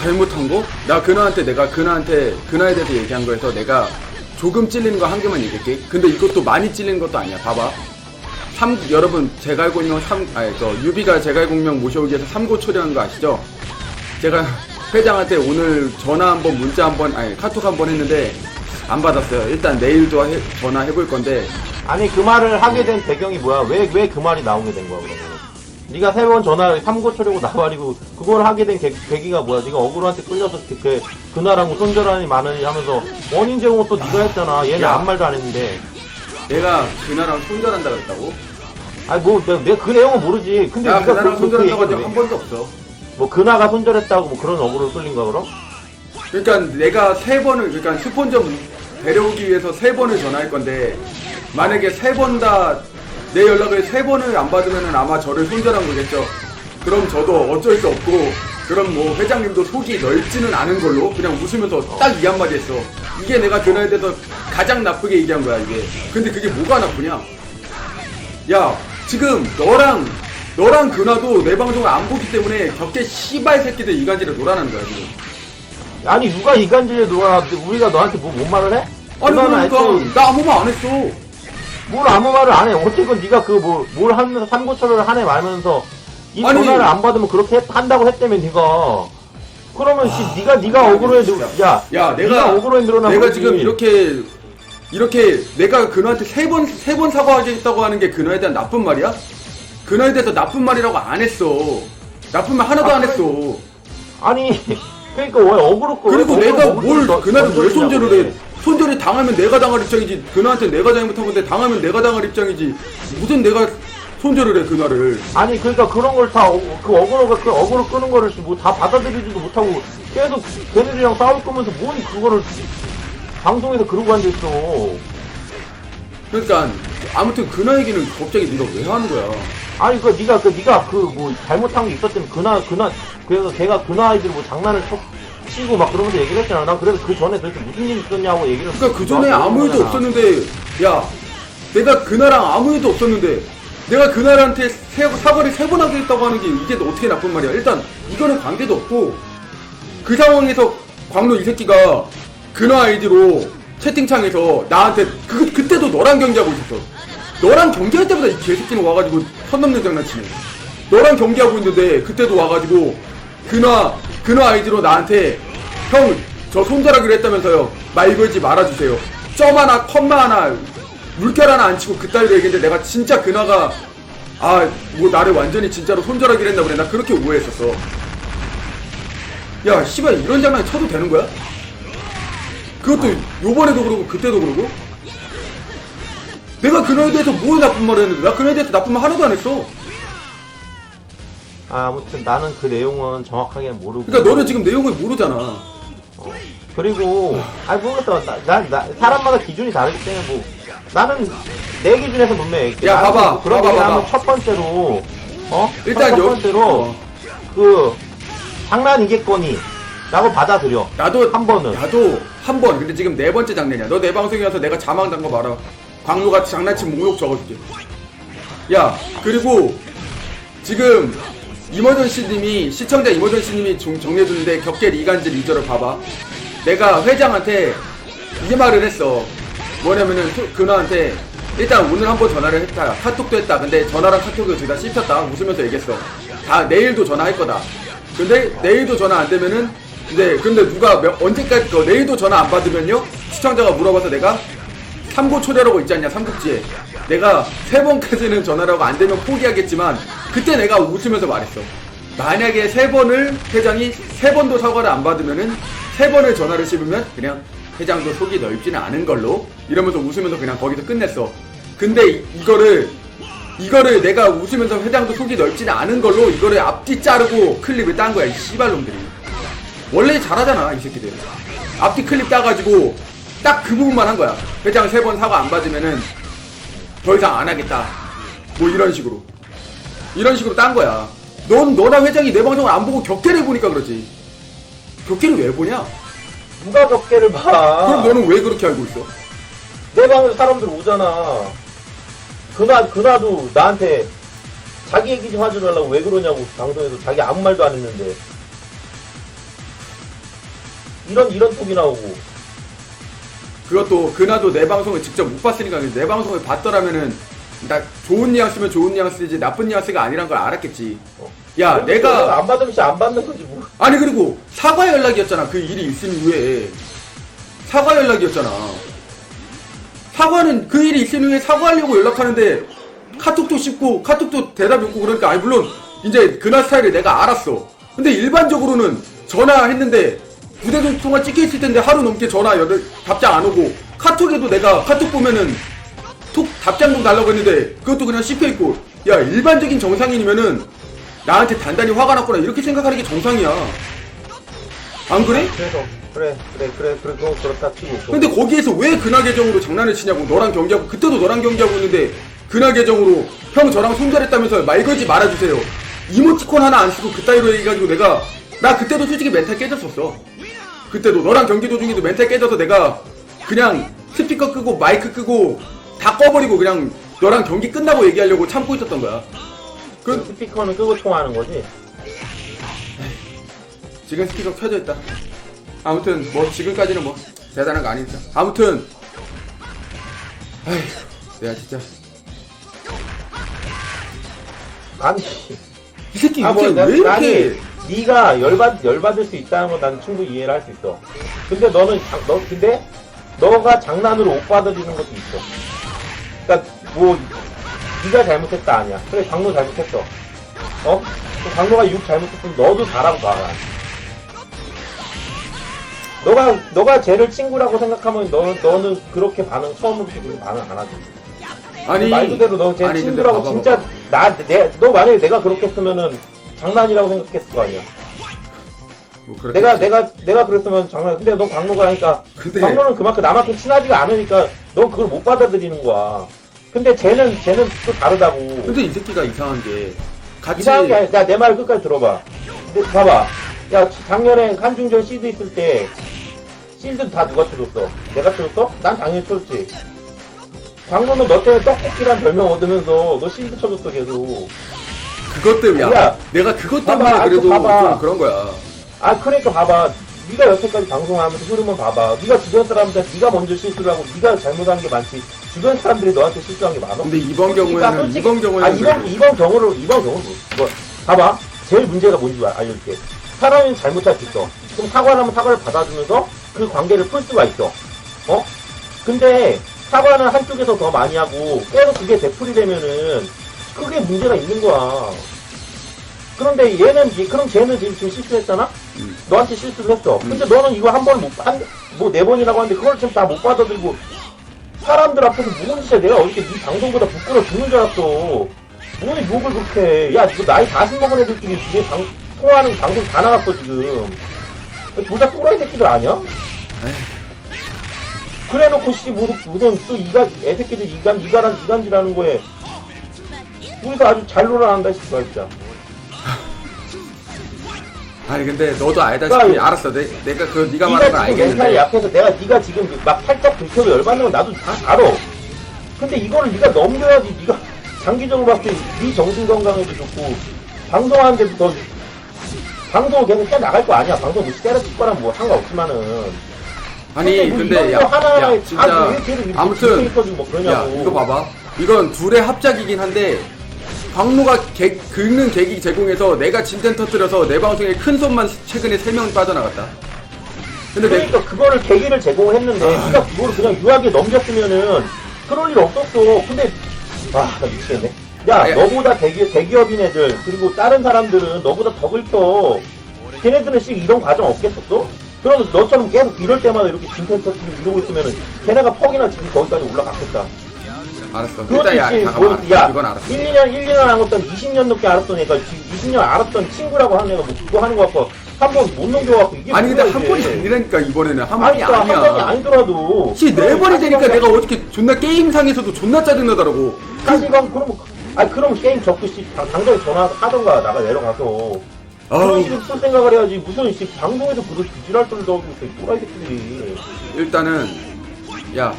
잘못한 거? 나 그나한테 내가 그나에 대해서 얘기한 거에서 내가 조금 찔리는 거 한 개만 얘기할게. 근데 이것도 많이 찔리는 것도 아니야. 봐봐. 여러분 제갈공명 유비가 제갈공명 모셔오기 위해서 삼고 초려한 거 아시죠? 제가 회장한테 오늘 전화 한번 문자 한번 카톡 한번 했는데 안 받았어요. 일단 내일도 전화해볼 건데. 아니 그 말을 하게 된 배경이 뭐야? 왜 그 말이 나오게 된 거야 그러면? 네가 세 번 전화 삼고 초려고 나발이고 그걸 하게 된 계기가 뭐야? 네가 어그로한테 끌려서 그나라고 손절하니 마느니 하면서 원인 제공은 또 네가 했잖아. 얘는 아무 말도 안 했는데. 내가 그나랑 손절한다 그랬다고? 아니 뭐 내가 그 내용은 모르지. 근데 야, 네가 그나랑 손절한다고 한 적 한 번도 없어. 뭐 그나가 손절했다고 뭐 그런 어그로를 끌린가 그럼? 그러니까 내가 그러니까 스폰저 데려오기 위해서 3번을 전화할 건데 만약에 3번 다 내 연락을 3번을 안 받으면은 아마 저를 손절한 거겠죠. 그럼 저도 어쩔 수 없고 그럼 뭐 회장님도 속이 넓지는 않은 걸로 그냥 웃으면서 딱 이 한마디 했어. 이게 내가 그날에 대해서 가장 나쁘게 얘기한 거야 이게. 근데 그게 뭐가 나쁘냐? 야 지금 너랑 그나도 내 방송을 안 보기 때문에 격계 씨발 새끼들 이간질을 놀아나는 거야 지금. 아니 누가 이간질에 놀아? 우리가 너한테 뭐 뭔 말을 해? 아니 그러니까 나 아무 말 안 했어. 뭘 아무 말을 안 해. 어쨌건 네가 그 뭘 하면서 삼고초를 하네 말면서 이 아니, 전화를 안 받으면 그렇게 한다고 했다며 네가. 그러면 네가 억울해. 야 내가 억울해 늘어나. 내가 지금 이렇게 내가 그녀한테 세 번 사과하겠다고 하는 게 그녀에 대한 나쁜 말이야? 그녀에 대해서 나쁜 말이라고 안 했어. 나쁜 말 하나도 안 했어. 아니 그러니까 왜 억울해? 그리고 내가 뭘 그날은 왜 손절을 해? 손절이 당하면 내가 당할 입장이지. 그녀한테 내가 잘못한 건데 당하면 내가 당할 입장이지. 무슨 내가 손절을 해 그날을. 아니 그러니까 그런 걸 다 그 어그로 끄는 거를 뭐 다 받아들이지도 못하고 계속 걔네들이랑 싸울 거면서 뭔 그거를 방송에서 그러고 앉아있어. 그러니까 아무튼 그나 얘기는 갑자기 네가 왜 하는 거야? 아니 네가 뭐 잘못한 게 있었다면 그래서 걔가 그나 아이들 뭐 장난을 치고 막 그러면서 얘기를 했잖아. 난 그래서 그 전에 도대체 무슨 일이 있었냐고 얘기를. 그러니까 그 전에 아무 일도 없었는데, 야, 내가 그나랑 아무 일도 없었는데, 내가 그나한테 사과를 3번 하겠다고 하는 게 이게 어떻게 나쁜 말이야? 일단 이거는 관계도 없고, 그 상황에서 광로 이 새끼가 그나 아이디로 채팅창에서 나한테 그때도 너랑 경기하고 있었어. 너랑 경기할 때마다 이 개새끼는 와가지고 선 넘는 장난치네. 너랑 경기하고 있는데 그때도 와가지고 그나 아이디로 나한테 형 저 손절하기로 했다면서요. 말 걸지 말아주세요. 점 하나 컴마 하나 물결 하나 안 치고 그따위로 얘기했는데 내가 진짜 그나가 뭐 나를 완전히 진짜로 손절하기로 했나 그래. 나 그렇게 오해했었어. 야 씨발 이런 장난 쳐도 되는 거야? 그것도 요번에도 그러고 그때도 그러고? 내가 그녀에 대해서 뭘 나쁜 말을 했는데 나 그녀에 대해서 나쁜 말 하나도 안 했어. 아무튼 나는 그 내용은 정확하게 모르고. 그러니까 너는 지금 내용을 모르잖아. 그리고 모르겠어. 나 사람마다 기준이 다르기 때문에 뭐 나는 내 기준에서 분명히 야 봐봐 그런 봐봐 하면 첫 번째로 일단 첫 번째로 그 장난이겠거니 라고 받아들여. 나도 한 번은. 나도 한 번. 근데 지금 4번째 장난이야. 너 내 방송에 와서 내가 자막 난 거 봐라. 광로가 장난친 목록 적어줄게. 야 그리고 지금 이머전씨님이 시청자 이머전씨님이 정리해주는데 격계 이간질 2절을 봐봐. 내가 회장한테 이 말을 했어. 뭐냐면은 그녀한테 일단 오늘 한번 전화를 했다. 카톡도 했다. 근데 전화랑 카톡이 둘 다 씹혔다. 웃으면서 얘기했어. 다 내일도 전화할 거다. 근데 내일도 전화 안 되면은 근데 누가 언제까지 내일도 전화 안 받으면요? 시청자가 물어봐서 내가 삼고 초려라고 있지 않냐 삼국지에. 내가 3번까지는 전화를 하고 안 되면 포기하겠지만 그때 내가 웃으면서 말했어. 만약에 3번을 회장이 3번도 사과를 안 받으면은 3번을 전화를 씹으면 그냥 회장도 속이 넓지는 않은 걸로 이러면서 웃으면서 그냥 거기서 끝냈어. 근데 이거를 내가 웃으면서 회장도 속이 넓지는 않은 걸로 이거를 앞뒤 자르고 클립을 딴 거야 이 씨발놈들이. 원래 잘하잖아 이 새끼들. 앞뒤 클립 따가지고 딱 그 부분만 한 거야. 회장 3번 사과 안 받으면은 더 이상 안 하겠다. 뭐 이런 식으로 딴 거야. 너나 회장이 내 방송을 안 보고 격계를 보니까 그러지. 격계를 왜 보냐? 누가 격계를 봐. 그럼 너는 왜 그렇게 알고 있어? 내 방에 사람들 오잖아. 그나도 나한테 자기 얘기 좀 하지 말라고 왜 그러냐고 방송에서 자기 아무 말도 안 했는데. 이런 톡이 나오고. 그것도 그나도 내 방송을 직접 못 봤으니까 내 방송을 봤더라면은 나 좋은 뉘앙스면 좋은 뉘앙스지 나쁜 뉘앙스가 아니란 걸 알았겠지. 야 내가 안 받으면 안 받는 거지 뭐. 아니 그리고 사과 연락이었잖아. 그 일이 있은 이후에 사과 연락이었잖아. 사과는 그 일이 있은 이후에 사과하려고 연락하는데 카톡도 씹고 카톡도 대답이 없고 그러니까 아니 물론 이제 그날 스타일을 내가 알았어. 근데 일반적으로는 전화했는데 부대중 통화 찍혀있을 텐데 하루 넘게 전화 답장 안 오고 카톡에도 내가 카톡 보면은 톡 답장 좀 달라고 했는데 그것도 그냥 씹혀있고 야 일반적인 정상인이면은 나한테 단단히 화가 났구나 이렇게 생각하는 게 정상이야. 안 그래? 그래서 그래 그거 그렇다 치고. 근데 거기에서 왜 그날 계정으로 장난을 치냐고. 너랑 경기하고 그때도 너랑 경기하고 있는데 그날 계정으로 형 저랑 손절했다면서 말 걸지 말아주세요 이모티콘 하나 안 쓰고 그따위로 얘기해가지고 나 그때도 솔직히 멘탈 깨졌었어. 그때도 너랑 경기 도중에도 멘탈 깨져서 내가 그냥 스피커 끄고 마이크 끄고 다 꺼버리고 그냥 너랑 경기 끝나고 얘기하려고 참고 있었던 거야. 그 스피커는 끄고 통화하는 거지? 지금 스피커 켜져 있다. 아무튼 뭐 지금까지는 뭐 대단한 거 아니니까. 아무튼 아휴 내가 진짜 아니 이 새끼 뭐, 이게 왜 이렇게 네가 열받을 수 있다는 건 난 충분히 이해를 할 수 있어. 근데 근데 너가 장난으로 옷 받아들이는 것도 있어. 그러니까 뭐 네가 잘못했다 아니야. 그래 강로 잘못했어. 강로가 욕 잘못했으면 너도 잘하고 가. 너가 쟤를 친구라고 생각하면 너는 그렇게 처음부터 그렇게 반응 안 하지. 아니 말 그대로 너 쟤 아니, 친구라고 봐봐, 진짜 너 만약에 내가 그렇게 했으면은 장난이라고 생각했을 거 아니야. 뭐 내가 그랬으면 장난. 근데 너 강로가 하니까 근데 강로는 그만큼 나만큼 친하지가 않으니까 넌 그걸 못 받아들이는 거야. 근데 쟤는 또 다르다고. 근데 이 새끼가 이상한 게 같이 이상한 게 아니라 내 말 끝까지 들어봐. 근데 봐봐. 야 작년에 한중전 시드 있을 때 시드 다 누가 쳐줬어? 내가 쳐줬어? 난 당연히 쳐줬지. 강로는 너 때문에 떡볶이란 별명 얻으면서 너 시드 쳐줬어 계속. 그것 때문에 야, 내가 그것 때문에 봐봐, 그래도 봐봐. 좀 그런 거야. 그러니까 봐봐. 네가 여태까지 방송하면서 흐름을 봐봐. 네가 주변 사람한테 네가 먼저 실수를 하고 네가 잘못한 게 많지. 주변 사람들이 너한테 실수한 게 많아. 근데 이번 경우에는 이번 경우로 뭐 봐봐. 제일 문제가 뭔지 알려줄게. 사람이 잘못할 수 있어. 그럼 사과를 하면 사과를 받아주면서 그 관계를 풀 수가 있어. 근데 사과는 한쪽에서 더 많이 하고 계속 그게 되풀이 되면은 그게 문제가 있는 거야. 그런데 그럼 쟤는 지금 실수했잖아? 너한테 실수를 했어. 근데 너는 이거 한 번 네 번이라고 하는데 그걸 지금 다 못 받아들이고 사람들 앞에서 무슨 짓이야. 내가 어저께 네 방송보다 부끄러워 죽는 줄 알았어. 뭐 욕을 그렇게 해. 야, 이거 나이 40 먹은 애들끼리 뒤에 통화하는 방송 다 나갔어, 지금. 둘 다 또라이 새끼들 아니야? 그래 놓고, 무슨 또 애새끼들 이간질하는 거에. 우리도 아주 잘 놀아난다, 진짜. 아니 근데 너도 알다시피 알았어. 내가 네가 말한 걸 알겠는데. 멘탈이 약해서 네가 지금 막 살짝 불켜서 열받는 건 나도 다 알아. 근데 이거를 네가 넘겨야지. 네가 장기적으로 봤을 때 네 정신 건강에도 좋고 방송하는데도 더 방송을 계속 해 나갈 거 아니야. 방송 뭐 때려칠 거랑 뭐 상관없지만은. 아니 근데 야 진짜 아무튼 야 이거 봐봐. 이건 둘의 합작이긴 한데 광로가 긁는 계기 제공해서 내가 진텐 터뜨려서 내 방송에 큰 손만 최근에 3명 빠져나갔다. 근데 그러니까 그거를 계기를 제공했는데 네가 그거를 그냥 유하게 넘겼으면은 그럴 일 없었어. 근데 나 미치겠네. 야, 너보다 대기업인 애들 그리고 다른 사람들은 너보다 더 긁혀. 걔네들은 이런 과정 없겠었어? 그럼 너처럼 계속 이럴 때마다 이렇게 진텐 터뜨리고 이러고 있으면은 걔네가 퍽이나 지금 거기까지 올라갔겠다. 알았어. 그것도 일단 있지. 야, 그건 알았어. 1, 2년 알았던 20년 넘게 알았던 애가 지금 20년 알았던 친구라고 하는 애가 뭐 그거 하는 거 같고 한 번 못 넘겨갖고 이게 아니 근데 뭐야, 한 이게. 번이 아니라니까 이번에는 한 번이 아니까 아니야. 한 번이 아니더라도 씨 4번이 되니까 내가 어떻게 존나 게임상에서도 존나 짜증나더라고. 사실 그럼 게임 접고 당장에 전화하던가 나가 내려가서 그런 식으로 쓸 생각을 해야지. 무슨 방송에서 그런 비질할 소리를 하고 있어 또라이 새끼들이. 일단은 야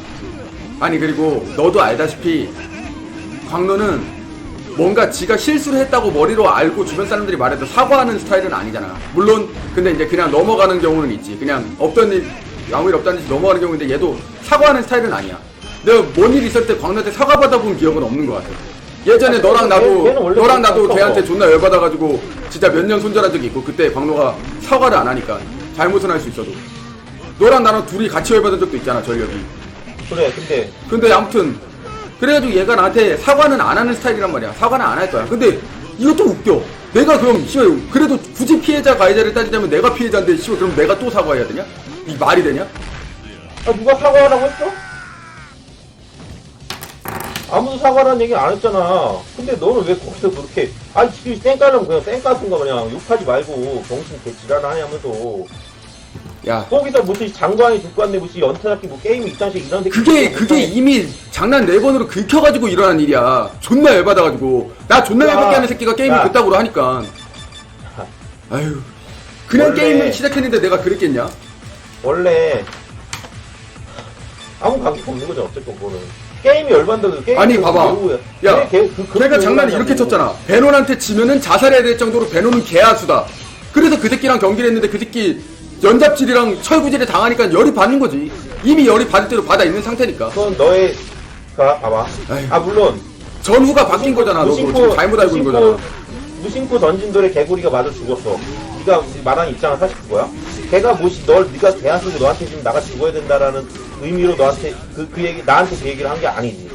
아니 그리고 너도 알다시피 광로는 뭔가 지가 실수를 했다고 머리로 알고 주변 사람들이 말해도 사과하는 스타일은 아니잖아. 물론 근데 이제 그냥 넘어가는 경우는 있지. 그냥 없던 일 아무 일 없다는 듯이 넘어가는 경우인데 얘도 사과하는 스타일은 아니야. 내가 뭔 일 있을 때 광노한테 사과 받아본 기억은 없는 것 같아. 예전에 너랑 나도 걔한테 존나 열받아가지고 진짜 몇 년 손절한 적이 있고 그때 광노가 사과를 안 하니까 잘못은 할 수 있어도 너랑 나랑 둘이 같이 열받은 적도 있잖아 전력이. 그래 근데 아무튼 그래가지고 얘가 나한테 사과는 안 하는 스타일이란 말이야. 사과는 안 할 거야. 근데 이것도 웃겨. 내가 그럼 씨발 그래도 굳이 피해자 가해자를 따지자면 내가 피해자인데 씨발 그럼 내가 또 사과해야 되냐? 이 말이 되냐? 아 누가 사과하라고 했어? 아무도 사과라는 얘기 안 했잖아. 근데 너는 왜 거기서 그렇게 아니 지금 쌩까는 그냥 쌩까든가 그냥 욕하지 말고 정신 개지랄하네 하면서 야 거기서 무슨 장관이 죽겠네 무슨 연타잡기 뭐 게임이 이딴식 이런 데 그게 이미 장난 4번으로 긁혀가지고 일어난 일이야. 존나 열받아가지고 나 존나 열받게 하는 새끼가 게임을 그따구로 하니까 아유 그냥 원래- 게임을 시작했는데 내가 그랬겠냐? 원래 아무 관계가 없는 거죠 어쨌건 그거는 게임이 열받는다고 게임 아니 봐봐 야 걔가 장난을 이렇게 쳤잖아. 베논한테 지면은 자살해야 될 정도로 베논은 개아수다. 그래서 그 새끼랑 경기를 했는데 그 새끼 연잡질이랑 철구질에 당하니까 열이 받는 거지. 이미 열이 받을 대로 받아 있는 상태니까. 그건 너의 봐봐 아유. 아 물론 전후가 바뀐 거잖아. 너도 지금 잘못 알고 있는 거잖아. 무심코 던진 돌에 개구리가 맞아 죽었어. 네가 말한 입장을 사실 그거야? 걔가 네가 대안 쓰고 너한테 지금 나가 죽어야 된다라는 의미로 너한테 그 얘기 나한테 그 얘기를 한 게 아니지.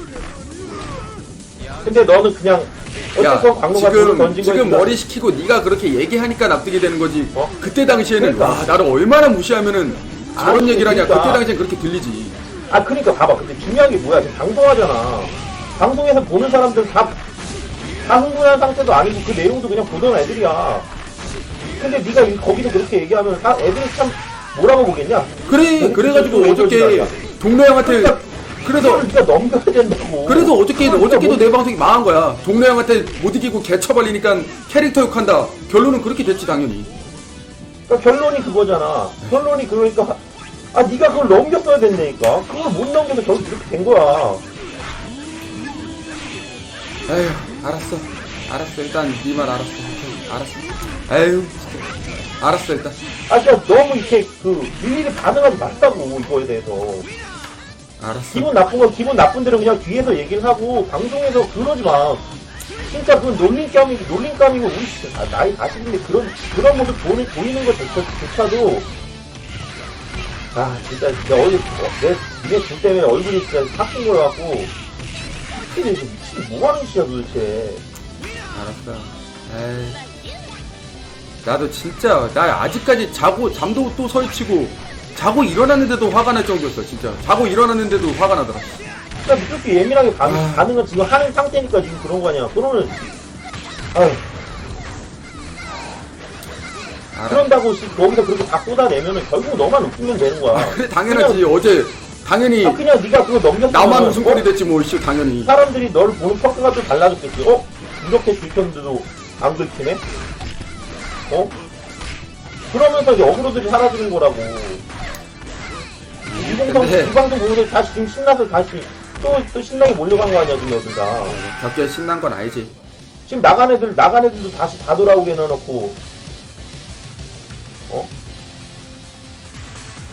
근데 너는 그냥 야 어쨌건 광고가 돌을 던진 거야. 지금 머리 식히고 네가 그렇게 얘기하니까 납득이 되는 거지. 어? 그때 당시에는 그러니까. 와 나를 얼마나 무시하면은 저런 아니, 얘기를 하냐. 그러니까. 그때 당시엔 그렇게 들리지. 아 그러니까 봐봐. 근데 중요한 게 뭐야? 지금 방송하잖아. 방송에서 보는 사람들 다 흥분한 상태도 아니고 그 내용도 그냥 보던 애들이야. 근데 네가 거기서 그렇게 얘기하면 애들이 참 뭐라고 보겠냐? 그래가지고 너무 어저께 기절이야. 동네 형한테 그래서 그걸 네가 넘겨야 된다고. 그래서 어저께도 뭐- 내 방송이 망한 거야. 동네 형한테 못 이기고 개쳐발리니까 캐릭터 욕한다. 결론은 그렇게 됐지 당연히. 그러니까 결론이 그거잖아. 결론이 그러니까 네가 그걸 넘겼어야 된다니까. 그걸 못 넘겨서 결국 이렇게 된 거야. 에휴 알았어 일단 네 말 알았어. 에휴 진짜 알았어 일단. 그러니까 너무 이렇게 일일이 반응하지 말라고 이거에 대해서. 알았어. 기분 나쁜 건 기분 나쁜 대로 그냥 뒤에서 얘기를 하고 방송에서 그러지 마. 진짜 그건 놀림감이고 우리 진짜 나이 40인데 그런 모습 보이는 것조차도 진짜 니네 둘 때문에 얼굴이 진짜 삭힌 걸 갖고 근데 이거 미친 뭐하는 짓이야 도대체. 알았어. 에이. 나도 진짜 나 아직까지 잠도 또 설치고 자고 일어났는데도 화가 날 정도였어 진짜. 자고 일어났는데도 화가 나더라. 그러니까 그렇게 예민하게 반응은 지금 하는 상태니까 지금 그런 거 아니야. 그러면 아휴 그런다고 거기서 그렇게 다 쏟아내면은 결국 너만 웃기면 되는 거야. 그래 당연하지. 어제 당연히 그냥 네가 그거 넘겼으면 나만 웃음거리 됐지 뭐 씨 당연히. 사람들이 너를 보는 평가가 좀 달라졌겠지. 이렇게 들켰는데도 안 들키네? 그러면서 이제 어그로들이 사라지는 거라고. 이 방송 보면서 다시 지금 신나서 다시 또 신나게 몰려간 거 아니야 지금 여기가 격게 신난 건 아니지. 지금 나간 애들도 다시 다 돌아오게 해놓고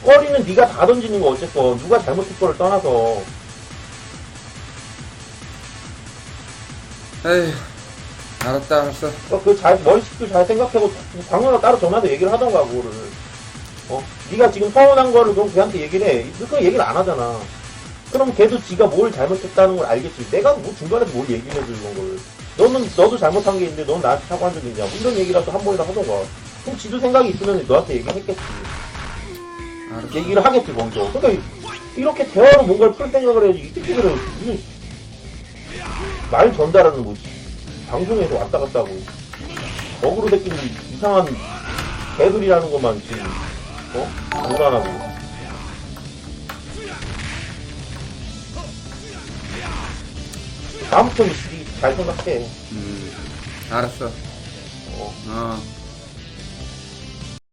꺼리는 네가 다 던지는 거 어쨌건 누가 잘못했거를 떠나서. 에휴 알았어. 머리식도 잘 생각하고 광호랑 따로 전화해서 얘기를 하던가 그거를. 네가 지금 서운한 거를 그럼 걔한테 얘기를 해. 그 얘기를 안 하잖아. 그럼 걔도 지가 뭘 잘못했다는 걸 알겠지. 내가 뭐 중간에서 뭘 얘기를 해줘 이런 걸. 너도 잘못한 게 있는데 넌 나한테 사과한 적이 있냐. 뭐 이런 얘기라도 한 번이라도 하던가. 그럼 지도 생각이 있으면 너한테 얘기를 했겠지. 알았어. 얘기를 하겠지 먼저. 그러니까 이렇게 대화로 뭔가를 풀 생각을 해야지. 이 새끼들은 무슨 말 전달하는 거지. 방송에서 왔다 갔다 하고 어그로 새끼는 이상한 개들이라는 것만 지금 장난하고. 다음부터는 잘 생각해. 알았어. 어. 어.